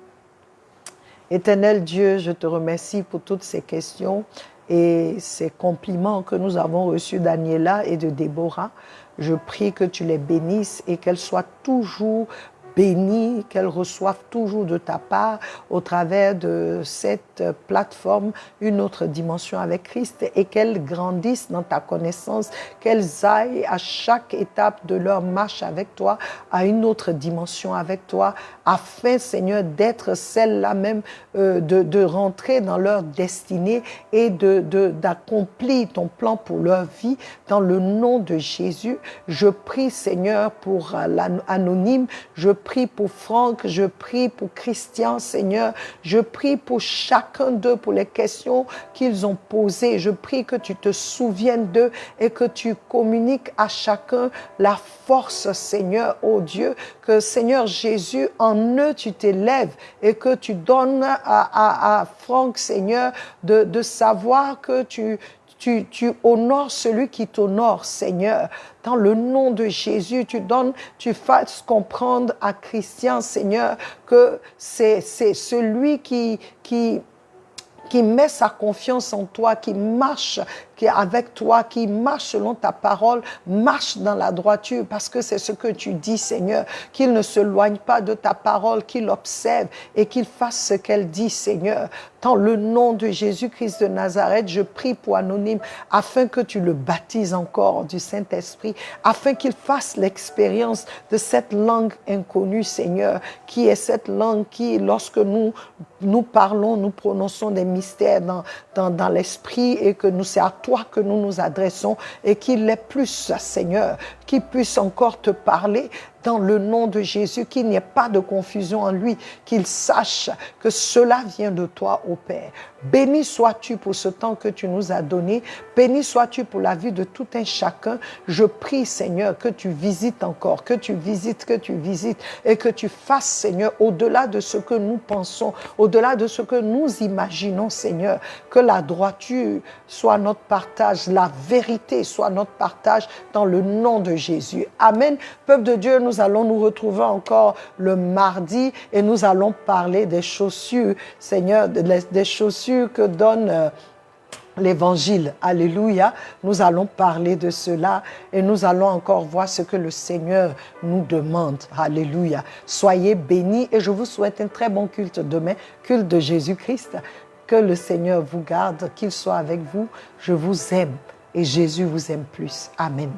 Éternel Dieu, je te remercie pour toutes ces questions et ces compliments que nous avons reçus d'Aniela et de Déborah. Je prie que tu les bénisses et qu'elles soient toujours bénies, qu'elles reçoivent toujours de ta part au travers de cette plateforme une autre dimension avec Christ et qu'elles grandissent dans ta connaissance, qu'elles aillent à chaque étape de leur marche avec toi à une autre dimension avec toi afin, Seigneur, d'être celle-là même, de rentrer dans leur destinée et d'accomplir ton plan pour leur vie dans le nom de Jésus. Je prie, Seigneur, pour l'anonyme, je prie pour Franck, je prie pour Christian, Seigneur. Je prie pour chacun d'eux, pour les questions qu'ils ont posées. Je prie que tu te souviennes d'eux et que tu communiques à chacun la force, Seigneur, oh Dieu, que Seigneur Jésus, en eux, tu t'élèves et que tu donnes à Franck, Seigneur, de savoir que tu honores celui qui t'honore, Seigneur. Dans le nom de Jésus, tu fasses comprendre à Christian, Seigneur, que c'est celui qui met sa confiance en toi, qui marche avec toi, qui marche selon ta parole, marche dans la droiture, parce que c'est ce que tu dis, Seigneur, qu'il ne se loigne pas de ta parole, qu'il observe et qu'il fasse ce qu'elle dit, Seigneur. Dans le nom de Jésus-Christ de Nazareth, je prie pour Anonyme, afin que tu le baptises encore du Saint-Esprit, afin qu'il fasse l'expérience de cette langue inconnue, Seigneur, qui est cette langue qui, lorsque nous parlons, nous prononçons des mystères dans l'esprit et que c'est à toi que nous nous adressons et qu'il est plus, Seigneur, qu'il puisse encore te parler dans le nom de Jésus, qu'il n'y ait pas de confusion en lui, qu'il sache que cela vient de toi, ô Père. Béni sois-tu pour ce temps que tu nous as donné, béni sois-tu pour la vie de tout un chacun. Je prie, Seigneur, que tu visites encore, que tu visites et que tu fasses, Seigneur, au-delà de ce que nous pensons, au-delà de ce que nous imaginons, Seigneur, que la droiture soit notre partage, la vérité soit notre partage dans le nom de Jésus. Amen. Peuple de Dieu, nous allons nous retrouver encore le mardi et nous allons parler des chaussures, Seigneur, des chaussures que donne l'Évangile. Alléluia. Nous allons parler de cela et nous allons encore voir ce que le Seigneur nous demande. Alléluia. Soyez bénis et je vous souhaite un très bon culte demain, culte de Jésus-Christ. Que le Seigneur vous garde, qu'il soit avec vous. Je vous aime et Jésus vous aime plus. Amen.